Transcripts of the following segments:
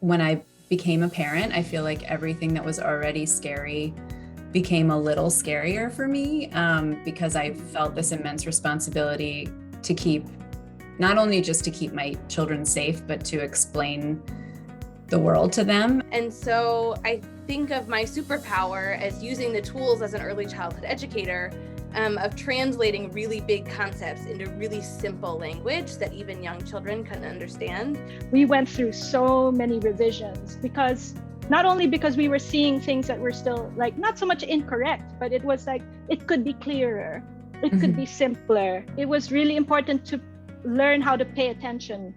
when I became a parent, I feel like everything that was already scary became a little scarier for me, because I felt this immense responsibility to keep, not only just to keep my children safe, but to explain the world to them. And so I think of my superpower as using the tools as an early childhood educator, of translating really big concepts into really simple language that even young children can understand. We went through so many revisions because not only because we were seeing things that were still like not so much incorrect, but it was like it could be clearer, it could be simpler. It was really important to learn how to pay attention.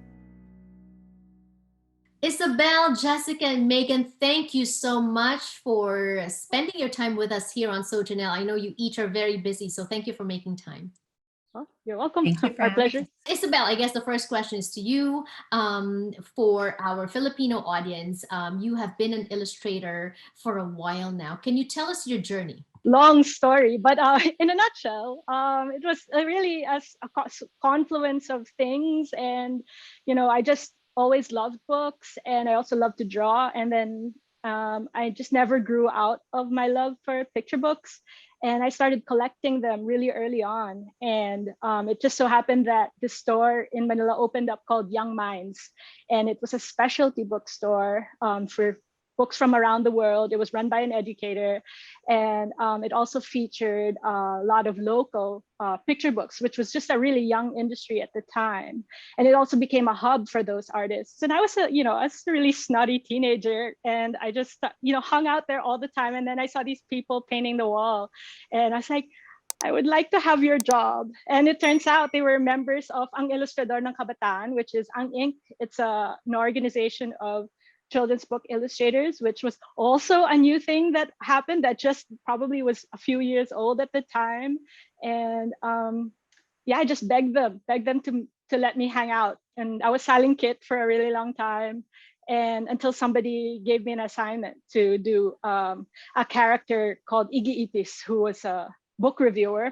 Isabel, Jessica, and Megan, thank you so much for spending your time with us here on So Jannelle. I know you each are very busy, so thank you for making time. Well, you're welcome. Thank you for Our pleasure. Isabel, I guess the first question is to you. For our Filipino audience, you have been an illustrator for a while now. Can you tell us your journey? Long story, but in a nutshell, it was really a confluence of things. And, I just always loved books, and I also love to draw. And then I just never grew out of my love for picture books. And I started collecting them really early on. And it just so happened that this store in Manila opened up called Young Minds. And it was a specialty bookstore for books from around the world. It was run by an educator. And it also featured a lot of local picture books, which was just a really young industry at the time. And it also became a hub for those artists. And I was I was a really snotty teenager, and I just, hung out there all the time. And then I saw these people painting the wall, and I was like, I would like to have your job. And it turns out they were members of Ang Ilustrador ng Kabataan, which is Ang Inc. It's an organization of children's book illustrators, which was also a new thing that happened that just probably was a few years old at the time. And I just begged them to let me hang out. And I was selling kit for a really long time, and until somebody gave me an assignment to do a character called Iggy Itis, who was a book reviewer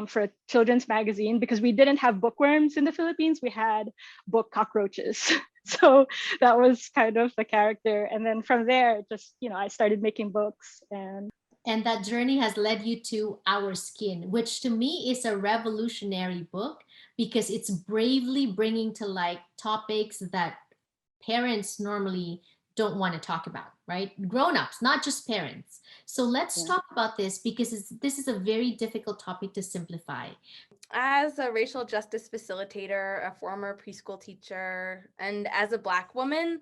for a children's magazine, because we didn't have bookworms in the Philippines, we had book cockroaches. So that was kind of the character. And then from there, just, I started making books. And that journey has led you to Our Skin, which to me is a revolutionary book because it's bravely bringing to light topics that parents normally don't want to talk about, right? Grown-ups, not just parents. So let's talk about this because this is a very difficult topic to simplify. As a racial justice facilitator, a former preschool teacher, and as a Black woman,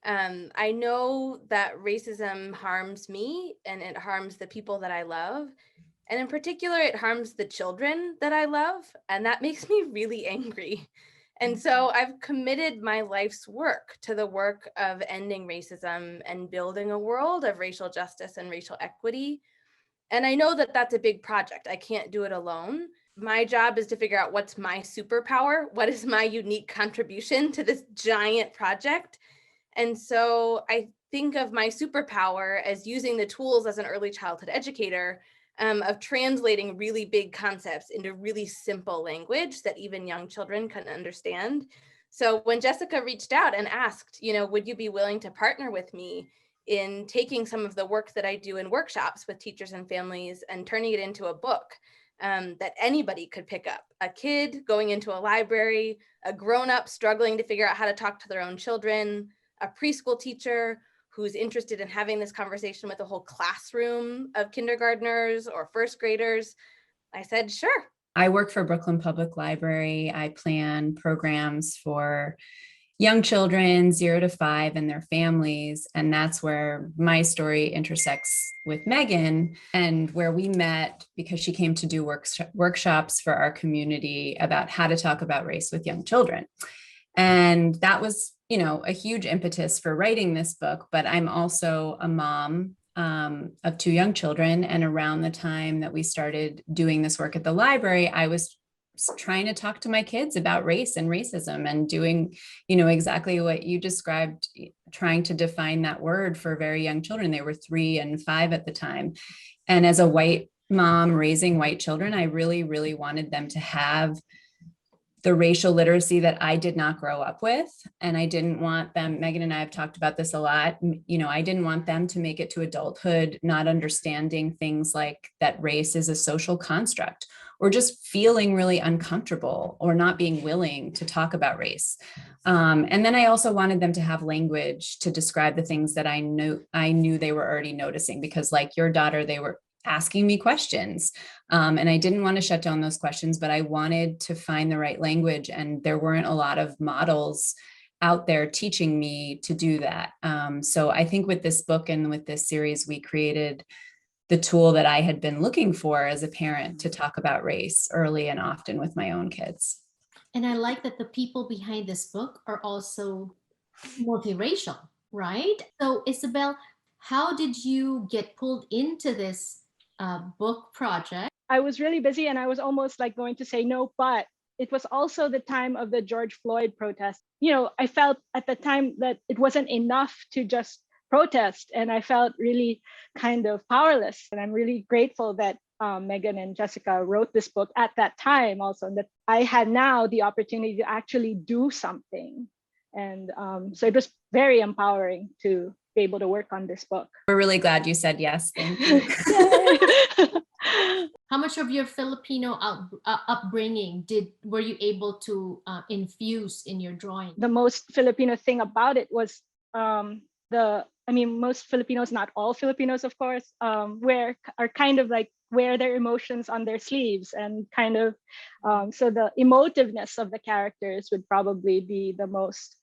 I know that racism harms me and it harms the people that I love. And in particular, it harms the children that I love. And that makes me really angry. And so I've committed my life's work to the work of ending racism and building a world of racial justice and racial equity. And I know that that's a big project. I can't do it alone. My job is to figure out what's my superpower, what is my unique contribution to this giant project. And so I think of my superpower as using the tools as an early childhood educator, of translating really big concepts into really simple language that even young children can understand. So when Jessica reached out and asked, would you be willing to partner with me in taking some of the work that I do in workshops with teachers and families and turning it into a book that anybody could pick up? A kid going into a library, a grown-up struggling to figure out how to talk to their own children, a preschool teacher who's interested in having this conversation with a whole classroom of kindergartners or first graders. I said, sure. I work for Brooklyn Public Library. I plan programs for young children 0 to 5 and their families. And that's where my story intersects with Megan, and where we met because she came to do workshops for our community about how to talk about race with young children. And that was, a huge impetus for writing this book. But I'm also a mom of 2 young children. And around the time that we started doing this work at the library, I was trying to talk to my kids about race and racism and doing, exactly what you described, trying to define that word for very young children. They were 3 and 5 at the time. And as a white mom raising white children, I really, really wanted them to have the racial literacy that I did not grow up with. And I didn't want them, Megan and I have talked about this a lot, I didn't want them to make it to adulthood not understanding things like that race is a social construct, or just feeling really uncomfortable or not being willing to talk about race. And then I also wanted them to have language to describe the things that I knew they were already noticing, because like your daughter, they were asking me questions. And I didn't want to shut down those questions, but I wanted to find the right language. And there weren't a lot of models out there teaching me to do that. So I think with this book and with this series, we created the tool that I had been looking for as a parent to talk about race early and often with my own kids. And I like that the people behind this book are also multiracial, right? So Isabel, how did you get pulled into this book project? I was really busy and I was almost like going to say no, but it was also the time of the George Floyd protest. I felt at the time that it wasn't enough to just protest, and I felt really kind of powerless. And I'm really grateful that Megan and Jessica wrote this book at that time also, and that I had now the opportunity to actually do something. And so it was very empowering to be able to work on this book. We're really glad you said yes. Thank you. How much of your Filipino upbringing were you able to infuse in your drawing? The most Filipino thing about it was most Filipinos, not all Filipinos, of course, are kind of like wear their emotions on their sleeves, and kind of so the emotiveness of the characters would probably be the most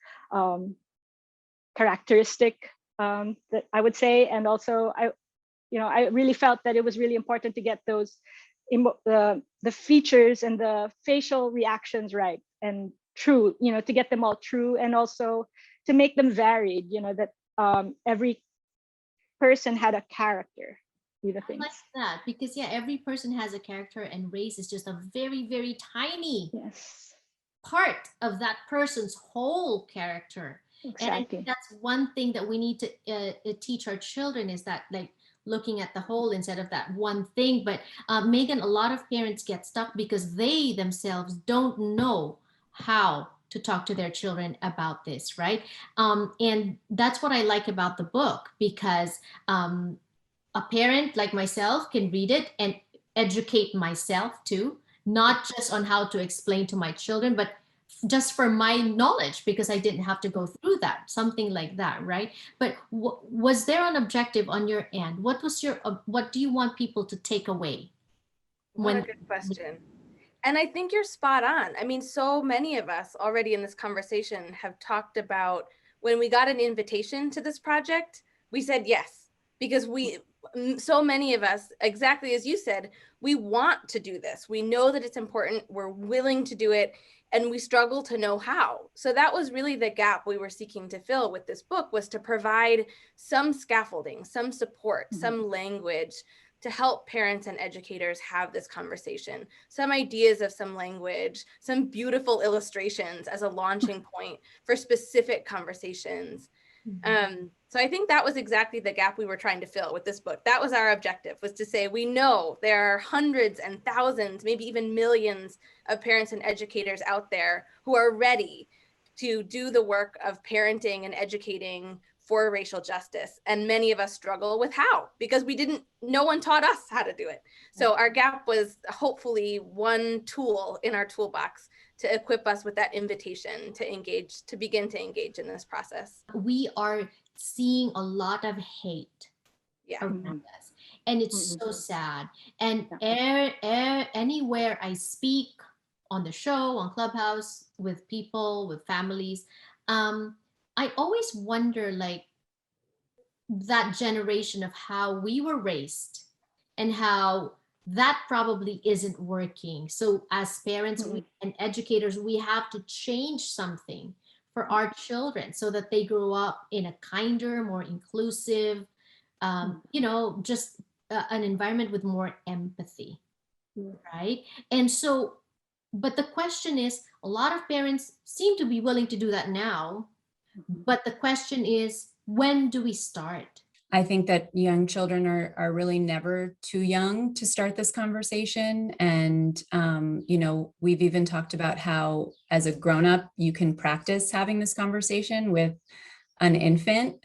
characteristic that I would say. And also I really felt that it was really important to get those the features and the facial reactions right and true, to get them all true, and also to make them varied, that every person had a character. I like that, because every person has a character, and race is just a very, very tiny part of that person's whole character. Exactly. And I think that's one thing that we need to teach our children, is that, like, looking at the whole instead of that one thing. But Megan, a lot of parents get stuck because they themselves don't know how to talk to their children about this, right? And that's what I like about the book, because a parent like myself can read it and educate myself too, not just on how to explain to my children, but just for my knowledge, because I didn't have to go through that, something like that, right? But was there an objective on your end? What was what do you want people to take away? What a good question. And I think you're spot on. I mean, so many of us already in this conversation have talked about when we got an invitation to this project, we said yes, because so many of us, exactly as you said, we want to do this. We know that it's important. We're willing to do it, and we struggle to know how. So that was really the gap we were seeking to fill with this book, was to provide some scaffolding, some support, some language to help parents and educators have this conversation, some ideas of some language, some beautiful illustrations as a launching point for specific conversations. So I think that was exactly the gap we were trying to fill with this book. That was our objective, was to say, we know there are hundreds and thousands, maybe even millions of parents and educators out there who are ready to do the work of parenting and educating for racial justice. And many of us struggle with how, because no one taught us how to do it. So our gap was hopefully one tool in our toolbox to equip us with that invitation to begin to engage in this process. We are seeing a lot of hate around us, and it's so sad. And anywhere I speak, on the show, on Clubhouse, with people, with families, I always wonder, like, that generation of how we were raised and how that probably isn't working. So as parents and educators, we have to change something for our children so that they grow up in a kinder, more inclusive, just an environment with more empathy, right? And so, but the question is, a lot of parents seem to be willing to do that now, but the question is, when do we start? I think that young children are really never too young to start this conversation. And, you know, we've even talked about how as a grown-up, you can practice having this conversation with an infant,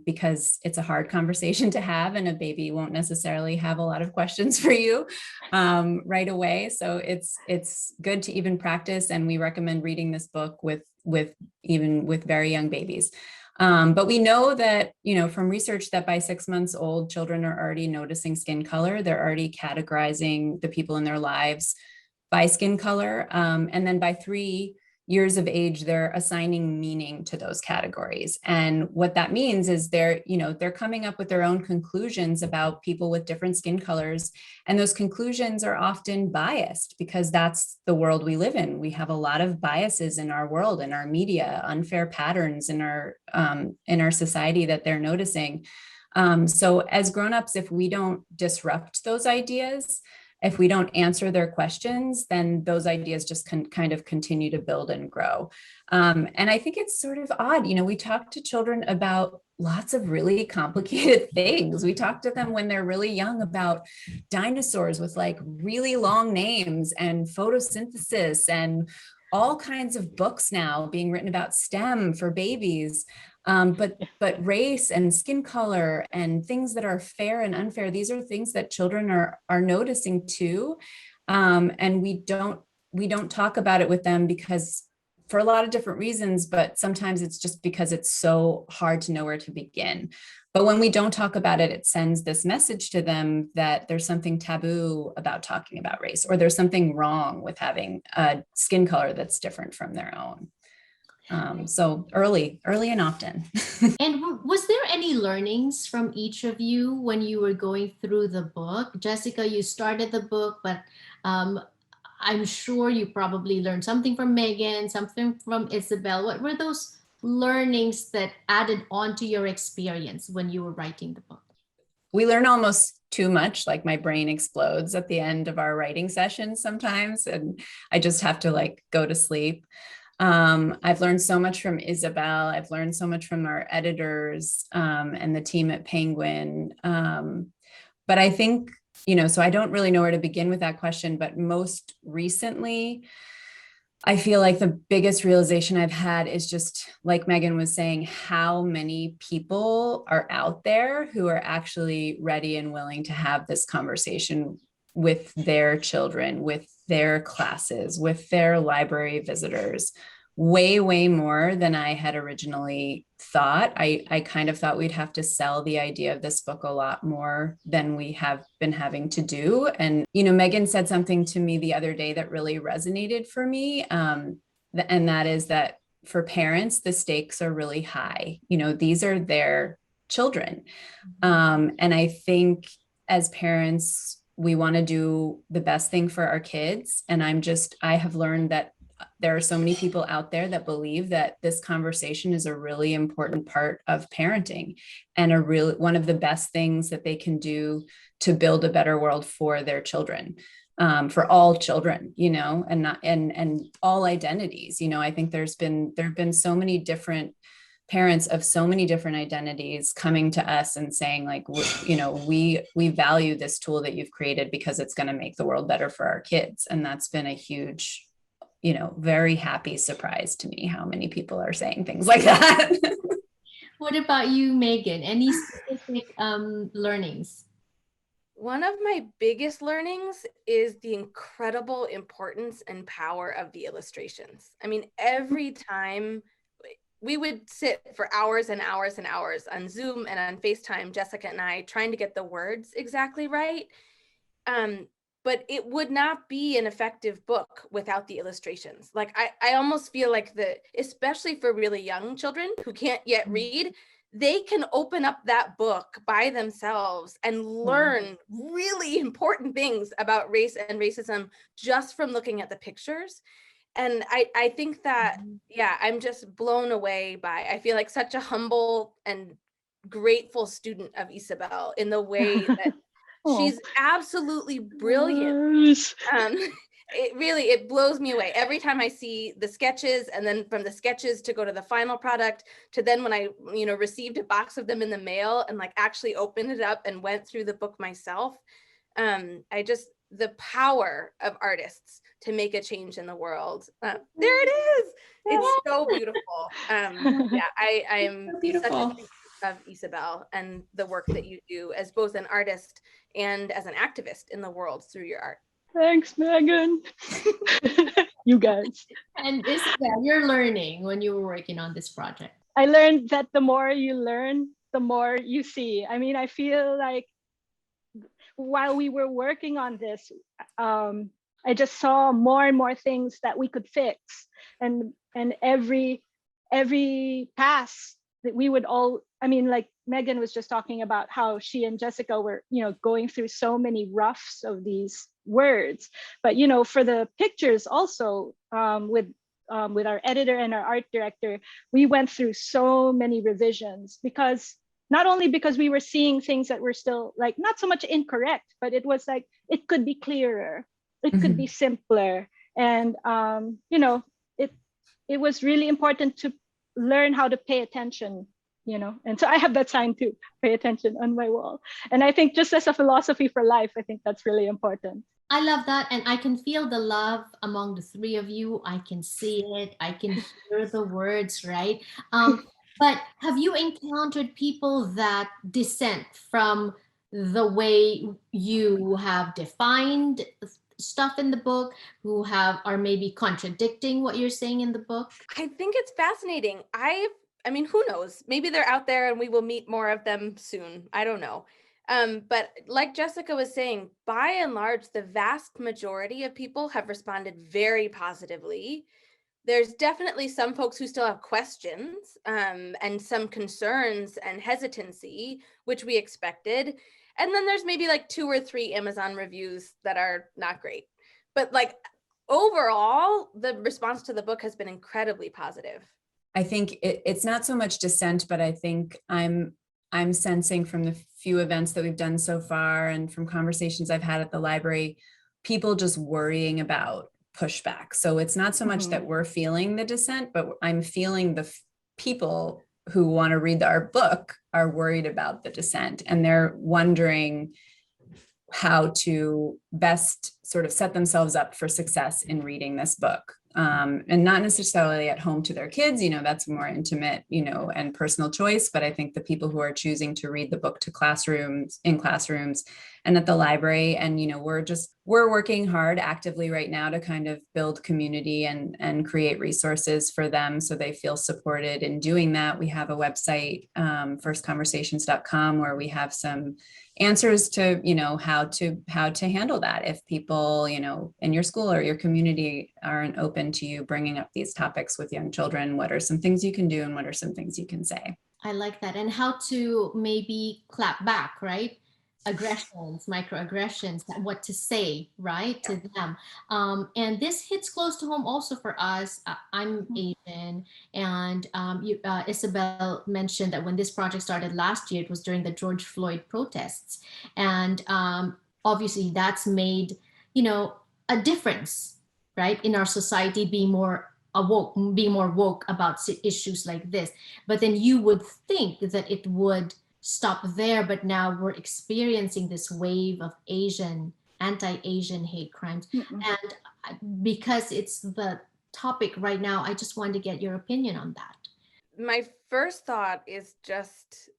because it's a hard conversation to have, and a baby won't necessarily have a lot of questions for you right away. So it's good to even practice, and we recommend reading this book with even with very young babies. But we know that, you know, from research that by 6 months old, children are already noticing skin color. They're already categorizing the people in their lives by skin color. And then by 3 years of age, they're assigning meaning to those categories. And what that means is they're coming up with their own conclusions about people with different skin colors. And those conclusions are often biased because that's the world we live in. We have a lot of biases in our world, in our media, unfair patterns in our society that they're noticing. So as grownups, if we don't disrupt those ideas, if we don't answer their questions, then those ideas just can kind of continue to build and grow. And I think it's sort of odd, you know, we talk to children about lots of really complicated things. We talk to them when they're really young about dinosaurs with like really long names and photosynthesis and all kinds of books now being written about STEM for babies. But race and skin color and things that are fair and unfair, these are things that children are noticing too. And we don't talk about it with them because for a lot of different reasons, but sometimes it's just because it's so hard to know where to begin. But when we don't talk about it, it sends this message to them that there's something taboo about talking about race, or there's something wrong with having a skin color that's different from their own. So early and often. And was there any learnings from each of you when you were going through the book? Jessica, you started the book, but I'm sure you probably learned something from Megan, something from Isabel. What were those learnings that added on to your experience when you were writing the book? We learn almost too much, like my brain explodes at the end of our writing sessions sometimes, and I just have to like go to sleep. I've learned so much from Isabel. I've learned so much from our editors and the team at Penguin. But I think, you know, so I don't really know where to begin with that question, but most recently, I feel like the biggest realization I've had is just like Megan was saying, how many people are out there who are actually ready and willing to have this conversation with their children, with their classes, with their library visitors, way, way more than I had originally thought. I kind of thought we'd have to sell the idea of this book a lot more than we have been having to do. And, you know, Megan said something to me the other day that really resonated for me. And that is that for parents, the stakes are really high. You know, these are their children. And I think as parents, we want to do the best thing for our kids. And I have learned that there are so many people out there that believe that this conversation is a really important part of parenting and one of the best things that they can do to build a better world for their children, for all children, you know, and all identities. You know, I think there have been so many different parents of so many different identities coming to us and saying like, you know, we value this tool that you've created because it's going to make the world better for our kids. And that's been a huge, you know, very happy surprise to me, how many people are saying things like that. What about you, Megan? Any specific learnings? One of my biggest learnings is the incredible importance and power of the illustrations. I mean, every time we would sit for hours and hours and hours on Zoom and on FaceTime, Jessica and I, trying to get the words exactly right. But it would not be an effective book without the illustrations. Like I almost feel like especially for really young children who can't yet read, they can open up that book by themselves and learn really important things about race and racism just from looking at the pictures. And I think that, yeah, I'm just blown away by, I feel like such a humble and grateful student of Isabel in the way that she's absolutely brilliant. it blows me away every time I see the sketches, and then from the sketches to go to the final product, to then when I, received a box of them in the mail and like actually opened it up and went through the book myself. The power of artists to make a change in the world. There it is. It's so beautiful. I am So beautiful. such a fan of Isabel and the work that you do as both an artist and as an activist in the world through your art. Thanks, Megan. You guys. And Isabel, you're learning when you were working on this project. I learned that the more you learn, the more you see. I mean, I feel like while we were working on this, I just saw more and more things that we could fix, and every pass that we would all, I mean, like Megan was just talking about how she and Jessica were, going through so many roughs of these words. But for the pictures also, with our editor and our art director, we went through so many revisions, because not only because we were seeing things that were still like not so much incorrect, but it was like it could be clearer, it could be simpler, and it was really important to learn how to pay attention, and so I have that sign too, pay attention, on my wall. And I think just as a philosophy for life, I think that's really important. I love that. And I can feel the love among the three of you. I can see it. I can hear the words, right? But have you encountered people that dissent from the way you have defined stuff in the book, who are maybe contradicting what you're saying in the book? I think it's fascinating. I mean, who knows? Maybe they're out there and we will meet more of them soon. I don't know. But like Jessica was saying, by and large, the vast majority of people have responded very positively. There's definitely some folks who still have questions, and some concerns and hesitancy, which we expected. And then there's maybe like 2 or 3 Amazon reviews that are not great. But like overall, the response to the book has been incredibly positive. I think it's not so much dissent, but I think I'm sensing from the few events that we've done so far and from conversations I've had at the library, people just worrying about pushback. So it's not so much that we're feeling the dissent, but I'm feeling the people who want to read our book are worried about the dissent, and they're wondering how to best sort of set themselves up for success in reading this book. And not necessarily at home to their kids, that's more intimate, and personal choice. But I think the people who are choosing to read the book in classrooms and at the library, and, we're working hard actively right now to kind of build community and create resources for them so they feel supported in doing that. We have a website, firstconversations.com, where we have some answers to, how to handle that if people, in your school or your community aren't open to you bringing up these topics with young children. What are some things you can do and what are some things you can say? I like that. And how to maybe clap back, right? Aggressions, microaggressions, what to say, right, to them. And this hits close to home also for us. I'm Asian, and Isabel mentioned that when this project started last year, it was during the George Floyd protests. And obviously that's made, a difference, right, in our society, being more woke about issues like this. But then you would think that it would stop there, but now we're experiencing this wave of anti-Asian hate crimes. And because it's the topic right now, I just wanted to get your opinion on that. My first thought is just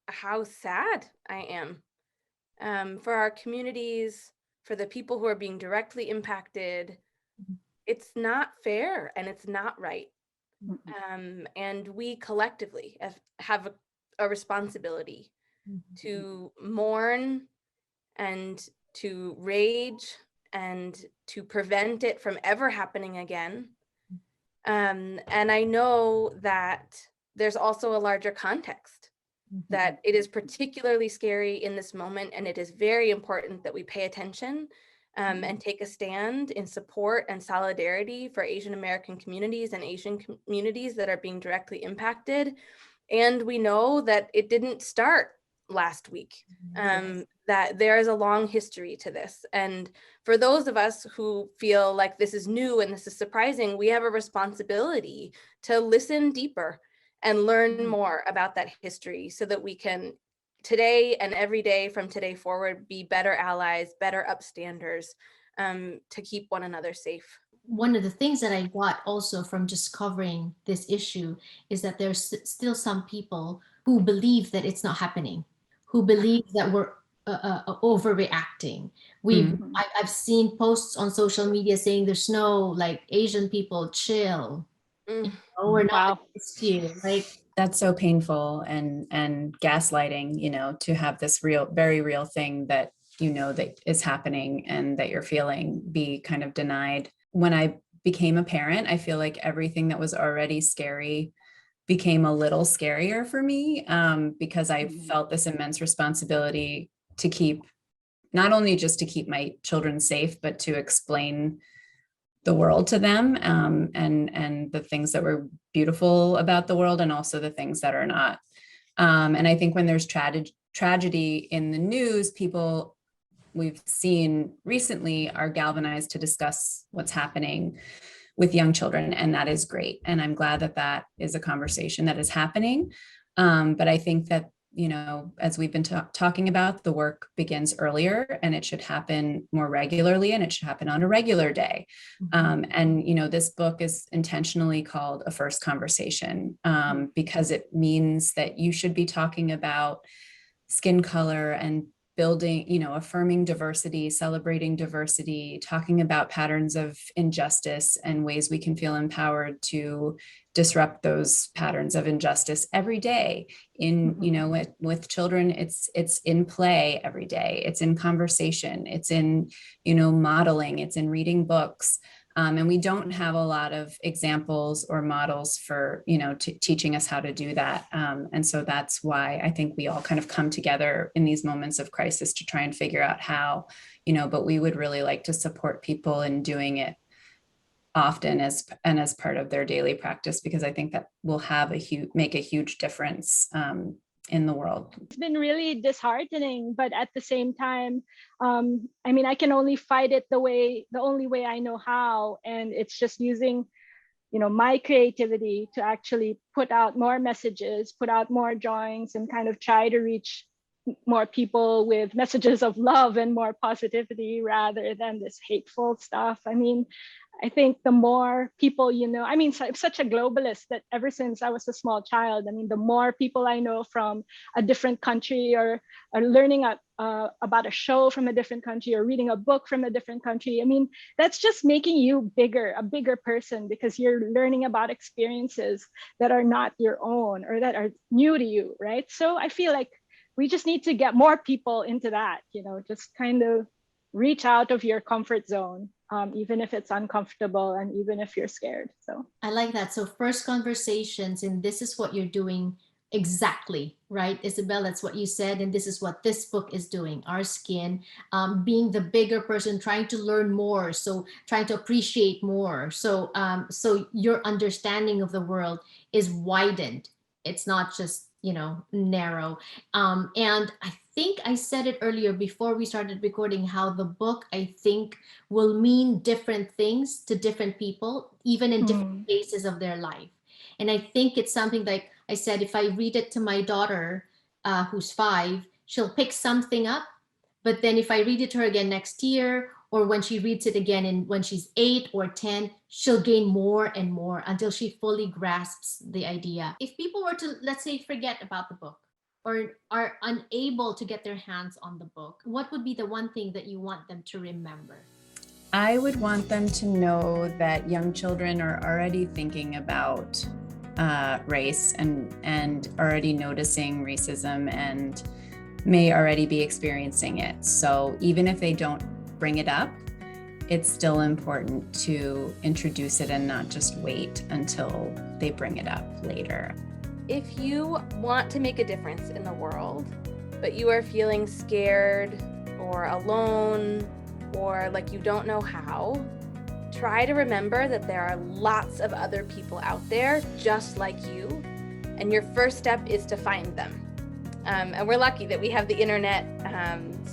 how sad I am for our communities, for the people who are being directly impacted. It's not fair and it's not right. And we collectively have a responsibility to mourn and to rage and to prevent it from ever happening again. And I know that there's also a larger context, that it is particularly scary in this moment, and it is very important that we pay attention and take a stand in support and solidarity for Asian American communities and Asian communities that are being directly impacted. And we know that it didn't start last week, that there is a long history to this. And for those of us who feel like this is new and this is surprising, we have a responsibility to listen deeper and learn more about that history so that we can today and every day from today forward be better allies, better upstanders, to keep one another safe. One of the things that I got also from just covering this issue is that there's still some people who believe that it's not happening, who believe that we're overreacting. I've seen posts on social media saying there's no, like, Asian people, chill. We're not against you. Like, that's so painful and gaslighting, to have this very real thing that that is happening and that you're feeling be kind of denied. When I became a parent, I feel like everything that was already scary became a little scarier for me, because I felt this immense responsibility to keep, not only just to keep my children safe, but to explain the world to them, and the things that were beautiful about the world and also the things that are not. And I think when there's tragedy in the news, people we've seen recently are galvanized to discuss what's happening with young children. And that is great. And I'm glad that that is a conversation that is happening. But I think that, as we've been talking about, the work begins earlier and it should happen more regularly and it should happen on a regular day. And, this book is intentionally called A First Conversation, because it means that you should be talking about skin color and building, affirming diversity, celebrating diversity, talking about patterns of injustice and ways we can feel empowered to disrupt those patterns of injustice every day. With children, it's in play every day. It's in conversation. It's in, modeling. It's in reading books. And we don't have a lot of examples or models for, teaching us how to do that. And so that's why I think we all kind of come together in these moments of crisis to try and figure out how, but we would really like to support people in doing it often as part of their daily practice, because I think that will make a huge difference in the world. It's been really disheartening, but at the same time, I can only fight it the only way I know how. And it's just using, my creativity to actually put out more messages, put out more drawings, and kind of try to reach more people with messages of love and more positivity rather than this hateful stuff. I think the more people, I'm such a globalist that ever since I was a small child, the more people I know from a different country or learning about a show from a different country or reading a book from a different country, that's just making you a bigger person, because you're learning about experiences that are not your own or that are new to you, right? So I feel like we just need to get more people into that, just kind of reach out of your comfort zone. Even if it's uncomfortable and even if you're scared. So I like that. So first conversations, and this is what you're doing exactly, right, Isabel? That's what you said. And this is what this book is doing. Our Skin, being the bigger person, trying to learn more. So trying to appreciate more. So, so your understanding of the world is widened. It's not just, narrow. And I think I said it earlier before we started recording, how the book, I think, will mean different things to different people, even in different phases of their life. And I think it's something, like I said, if I read it to my daughter, who's 5, she'll pick something up. But then if I read it to her again next year, or when she reads it again when she's 8 or 10, she'll gain more and more until she fully grasps the idea. If people were to, let's say, forget about the book or are unable to get their hands on the book, what would be the one thing that you want them to remember? I would want them to know that young children are already thinking about race and already noticing racism and may already be experiencing it. So even if they don't bring it up, it's still important to introduce it and not just wait until they bring it up later. If you want to make a difference in the world, but you are feeling scared or alone or like you don't know how, try to remember that there are lots of other people out there just like you, and your first step is to find them. And we're lucky that we have the internet,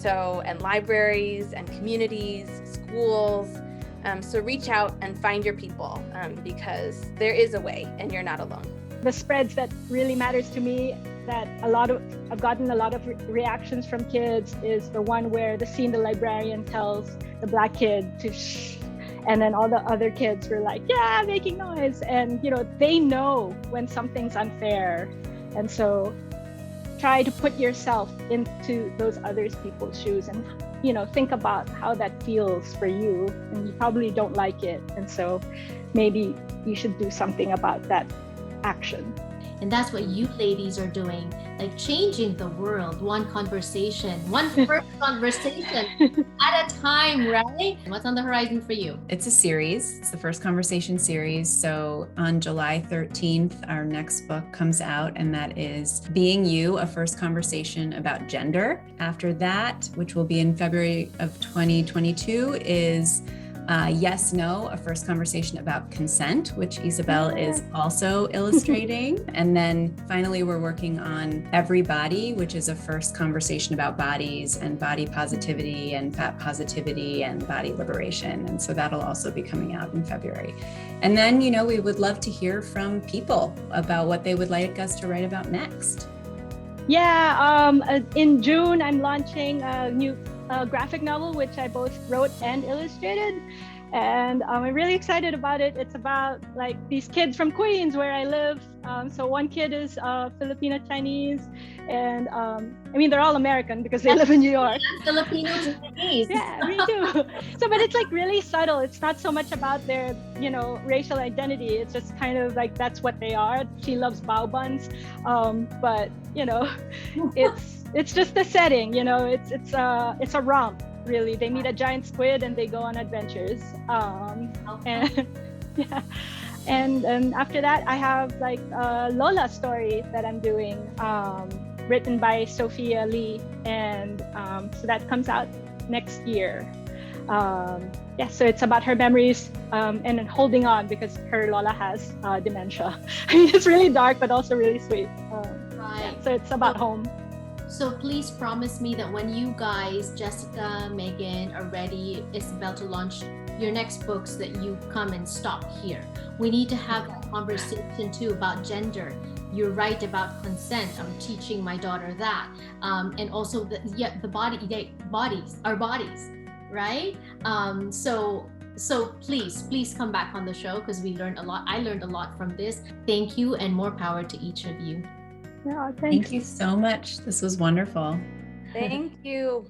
and libraries and communities, schools. So reach out and find your people, because there is a way and you're not alone. The spreads that really matters to me, that I've gotten a lot of reactions from kids, is the one where the scene the librarian tells the Black kid to shh, and then all the other kids were like, yeah, making noise. And they know when something's unfair. And so try to put yourself into those other people's shoes and think about how that feels for you, and you probably don't like it. And so maybe you should do something about that action. And that's what you ladies are doing, like changing the world, one conversation, one first conversation at a time, right? What's on the horizon for you? It's a series. It's the First Conversation series. So on July 13th, our next book comes out, and that is Being You, a First Conversation About Gender. After that, which will be in February of 2022, is Yes, No, a First Conversation About Consent, which Isabel is also illustrating. And then finally, we're working on Everybody, which is a first conversation about bodies and body positivity and fat positivity and body liberation. And so that'll also be coming out in February. And then, we would love to hear from people about what they would like us to write about next. Yeah, in June, I'm launching a new graphic novel, which I both wrote and illustrated. And I'm really excited about it. It's about these kids from Queens, where I live. So one kid is Filipino Chinese, and they're all American because they live in New York. Filipino Chinese. Yeah, me too. So, but it's really subtle. It's not so much about their, racial identity. It's just kind of that's what they are. She loves bao buns, but it's just the setting. It's a romp. Really, they meet a giant squid and they go on adventures. And yeah, and after that, I have a Lola story that I'm doing, written by Sophia Lee, and so that comes out next year. So it's about her memories and holding on because her Lola has dementia. It's really dark, but also really sweet. Right. So it's about home. So please promise me that when you guys, Jessica, Megan, are ready, Isabel, to launch your next books, that you come and stop here. We need to have that conversation too about gender. You're right about consent. I'm teaching my daughter that. And also the bodies, our bodies, right? So please come back on the show, because we learned a lot. I learned a lot from this. Thank you, and more power to each of you. Yeah, Thank you so much. This was wonderful. Thank you.